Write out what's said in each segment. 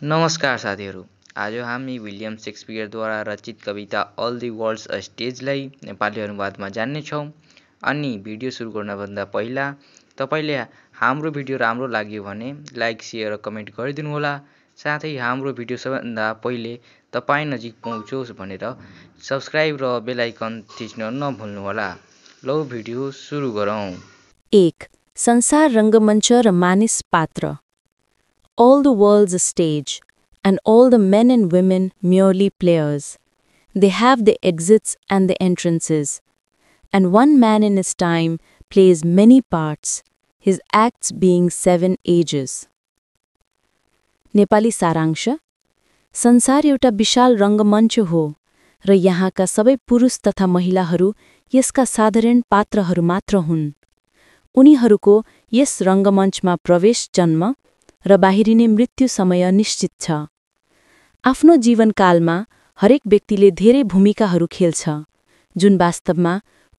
नमस्कार साथीहरू। आज हामी विलियम शेक्सपियरद्वारा रचित कविता अल द वर्ल्ड्स अ स्टेजलाई नेपाली अनुवादमा जान्नेछौँ। अनि भिडियो सुरु गर्नभन्दा पहिला तपाईँले हाम्रो भिडियो राम्रो लाग्यो भने लाइक, सेयर र कमेन्ट गरिदिनुहोला। साथै हाम्रो भिडियो सबैभन्दा पहिले तपाईँ नजिक पहुँचोस् भनेर सब्स्क्राइब र बेल आइकन थिच्न नभुल्नुहोला। लौ भिडियो सुरु गरौँ। 1. संसार रङ्गमञ्च र मानिस पात्र. All the world's a stage, and all the men and women merely players. They have the exits and the entrances. And one man in his time plays many parts, his acts being 7 ages. Nepali सारांश. संसार एउटा विशाल रङ्गमञ्च हो र यहाँका सबै पुरुष तथा महिलाहरू यसका साधारण पात्रहरू मात्र हुन्। उनीहरूको यस रङ्गमञ्चमा प्रवेश जन्म र बाहिरिने मृत्यु समय निश्चित छ। आफ्नो जीवनकालमा हरेक व्यक्तिले धेरै भूमिकाहरू खेल्छ, जुन वास्तवमा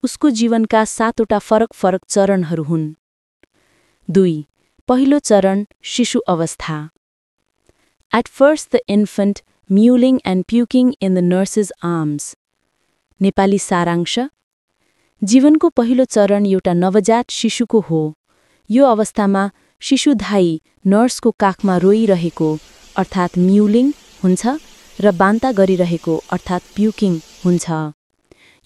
उसको जीवनका 7वटा फरक चरणहरू हुन्। 2. पहिलो चरण शिशु अवस्था. At first the infant mewling and puking in the nurse's arms. Nepali सारांश. जीवनको पहिलो चरण एउटा नवजात शिशुको हो। यो अवस्थामा शिशुधाई नर्सको काखमा रोइरहेको अर्थात् म्युलिङ हुन्छ र बान्ता गरिरहेको अर्थात् प्युकिङ हुन्छ।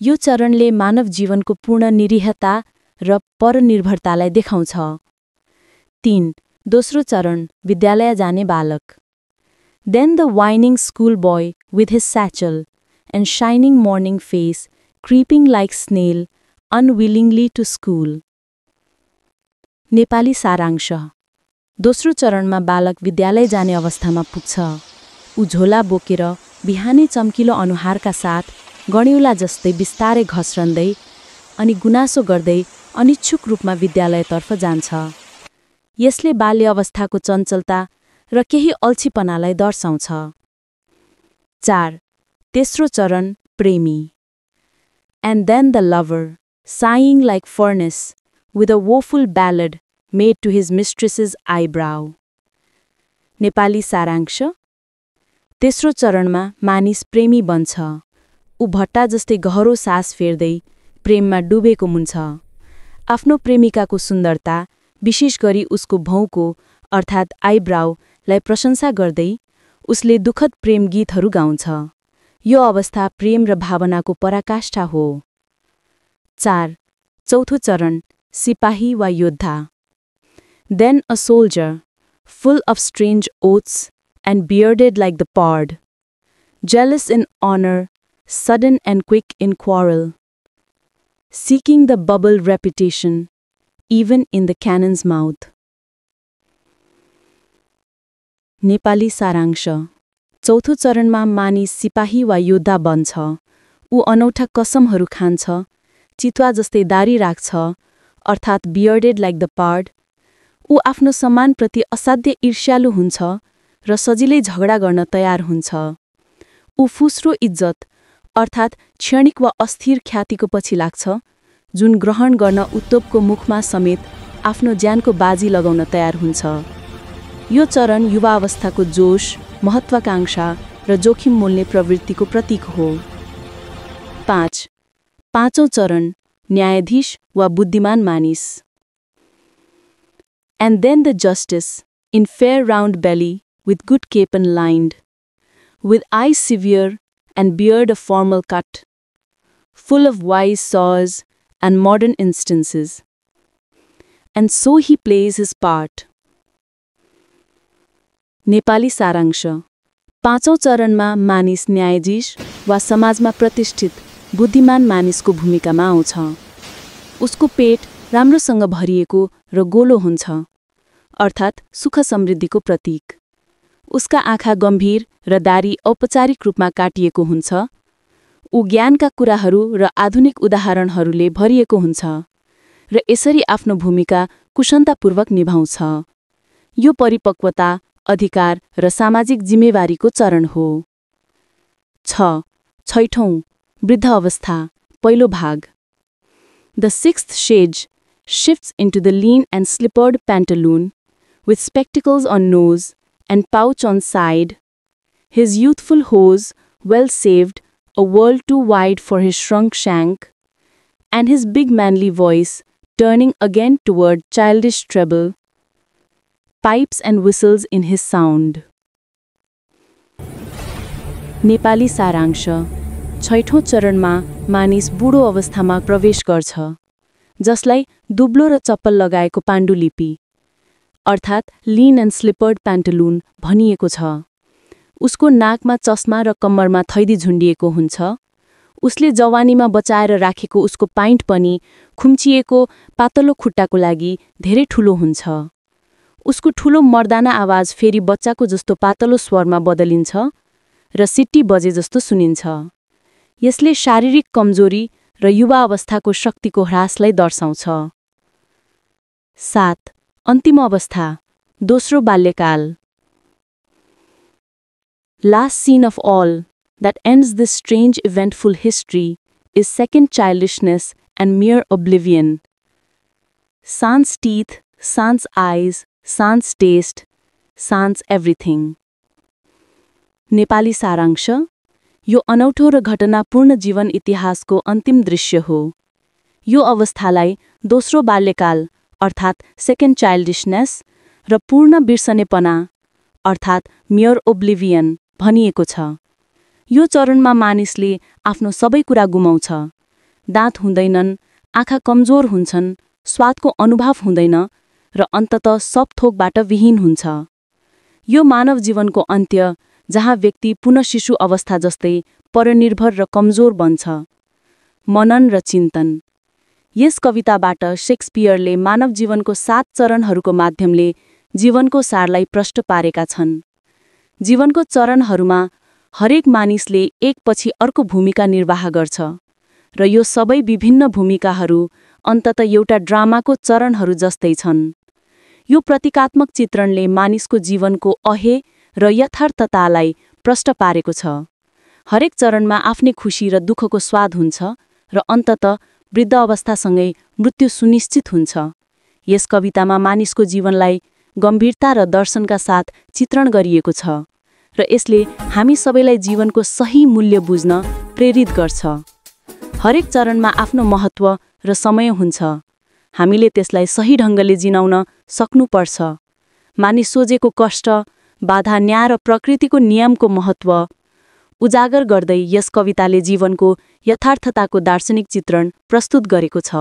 यो चरणले मानव जीवनको पूर्ण निरीहता र परनिर्भरतालाई देखाउँछ। 3. दोस्रो चरण विद्यालय जाने बालक. Then the whining schoolboy with his satchel and shining morning face creeping like snail unwillingly to school. Nepali सारांश. दोस्रो चरणमा बालक विद्यालय जाने अवस्थामा पुग्छ। ऊ झोला बोकेर बिहानै चम्किलो अनुहारका साथ गण्युला जस्तै बिस्तारै घस्रन्दै अनि गुनासो गर्दै अनिच्छुक रूपमा विद्यालयतर्फ जान्छ। यसले बाल्य अवस्थाको चञ्चलता र केही अल्छीपनालाई दर्शाउँछ। 4. तेस्रो चरण प्रेमी. And then the lover, sighing like furnace, with a woeful ballad made to his mistress's eyebrow. Nepali सारांश. तेस्रो चरणमा मानिस प्रेमी बन्छ। ऊ भट्टा जस्तै गहरो सास फेर्दै प्रेममा डुबेको हुन्छ। आफ्नो प्रेमिकाको सुन्दरता, विशेष गरी उसको भौँको अर्थात् आइब्राउलाई प्रशंसा गर्दै उसले दुःखद प्रेम गीतहरू गाउँछ। यो अवस्था प्रेम र भावनाको पराकाष्ठा हो। 4. चौथो चरण सिपाही वा योद्धा. Then a soldier, full of strange oaths and bearded like the pard, jealous in honor, sudden and quick in quarrel, seeking the bubble reputation, even in the cannon's mouth. Nepali सारांश. चौथो चरणमा मानिस सिपाही वा योद्धा बन्छ। ऊ अनौठा कसमहरू खान्छ, चितुवा जस्तै दारी राख्छ अर्थात् बियर्डेड लाइक द पार्ड। ऊ आफ्नो सम्मानप्रति असाध्य ईर्ष्यालु हुन्छ र सजिलै झगडा गर्न तयार हुन्छ। ऊ फुस्रो इज्जत अर्थात् क्षणिक वा अस्थिर ख्यातिको पछि लाग्छ, जुन ग्रहण गर्न उत्तोपको मुखमा समेत आफ्नो ज्यानको बाजी लगाउन तयार हुन्छ। यो चरण युवा अवस्थाको जोश, महत्वाकांक्षा र जोखिम मोल्ने प्रवृत्तिको प्रतीक हो। 5. पाँचौं चरण न्यायाधीश वा बुद्धिमान मानिस. And then the justice, in fair round belly, with good cape and lined, with eyes severe and beard a formal cut, full of wise saws and modern instances. And so he plays his part. Nepali सारांश. पाँचौं चरणमा मानिस न्यायाधीश वा समाजमा प्रतिष्ठित बुद्धिमान मानिसको भूमिकामा आउँछ। उसको पेट राम्रोसँग भरिएको र गोलो हुन्छ, अर्थात् सुख समृद्धिको प्रतीक। उसका आँखा गम्भीर र दारी औपचारिक रूपमा काटिएको हुन्छ। ऊ ज्ञानका कुराहरू र आधुनिक उदाहरणहरूले भरिएको हुन्छ र यसरी आफ्नो भूमिका कुशलतापूर्वक निभाउँछ। यो परिपक्वता, अधिकार र सामाजिक जिम्मेवारीको चरण हो। 6. छैठौं वृद्ध अवस्था, पहिलो भाग. The sixth stage shifts into the lean and slippered pantaloon, with spectacles on nose and pouch on side, his youthful hose well saved, a world too wide for his shrunk shank, and his big manly voice turning again toward childish treble, pipes and whistles in his sound. Nepali सारांश। छैठौं चरणमा मानिस बुढो अवस्थामा प्रवेश गर्छ, जसलाई दुब्लो र चप्पल लगाएको पाण्डुलिपि अर्थात् लिन एन्ड स्लिपर्ड प्यान्टलुन भनिएको छ। उसको नाकमा चस्मा र कम्मरमा थैदी झुन्डिएको हुन्छ। उसले जवानीमा बचाएर राखेको उसको पाइन्ट पनि खुम्चिएको पातलो खुट्टाको लागि धेरै ठूलो हुन्छ। उसको ठूलो मर्दाना आवाज फेरि बच्चाको जस्तो पातलो स्वरमा बदलिन्छ र सिट्टी बजे जस्तो सुनिन्छ। यसले शारीरिक कमजोरी र युवा अवस्थाको शक्तिको ह्रासलाई दर्शाउँछ। 7. अन्तिम अवस्था, दोस्रो बाल्यकाल। Last scene of all that ends this strange eventful history is second childishness and mere oblivion. Sans teeth, sans eyes, sans taste, sans everything. Nepali सारांश। यो अनौठो र घटनापूर्ण जीवन इतिहासको अन्तिम दृश्य हो। यो अवस्थालाई दोस्रो बाल्यकाल अर्थात् सेकेन्ड चाइल्डिशनेस र पूर्ण बिर्सनेपना अर्थात् मियर ओब्लिभियन भनिएको छ। यो चरणमा मानिसले आफ्नो सबै कुरा गुमाउँछ। दाँत हुँदैनन्, आँखा कमजोर हुन्छन्, स्वादको अनुभव हुँदैन र अन्ततः सब थोकबाट विहीन हुन्छ। यो मानव जीवनको अन्त्य जहाँ व्यक्ति पुनः शिशु अवस्था जस्तै परनिर्भर र कमजोर बन्छ। मनन र चिन्तन। यस कविताबाट शेक्सपियरले मानव जीवनको 7 चरणहरूको माध्यमले जीवनको सारलाई प्रष्ट पारेका छन्। जीवनको चरणहरूमा हरेक मानिसले एकपछि अर्को भूमिका निर्वाह गर्छ र यो सबै विभिन्न भूमिकाहरू अन्ततः एउटा ड्रामाको चरणहरू जस्तै छन्। यो प्रतीकात्मक चित्रणले मानिसको जीवनको अहे र यथार्थतालाई प्रष्ट पारेको छ। हरेक चरणमा आफ्नै खुशी र दुःखको स्वाद हुन्छ र अन्ततः वृद्ध अवस्थासँगै मृत्यु सुनिश्चित हुन्छ। यस कवितामा मानिसको जीवनलाई गम्भीरता र दर्शनका साथ चित्रण गरिएको छ र यसले हामी सबैलाई जीवनको सही मूल्य बुझ्न प्रेरित गर्छ। हरेक चरणमा आफ्नो महत्त्व र समय हुन्छ। हामीले त्यसलाई सही ढङ्गले जिनाउन सक्नुपर्छ। मानिस सोझेको कष्ट, बाधा, न्याय र प्रकृतिको नियमको महत्त्व उजागर गर्दै यस कविताले जीवनको यथार्थताको दार्शनिक चित्रण प्रस्तुत गरेको छ।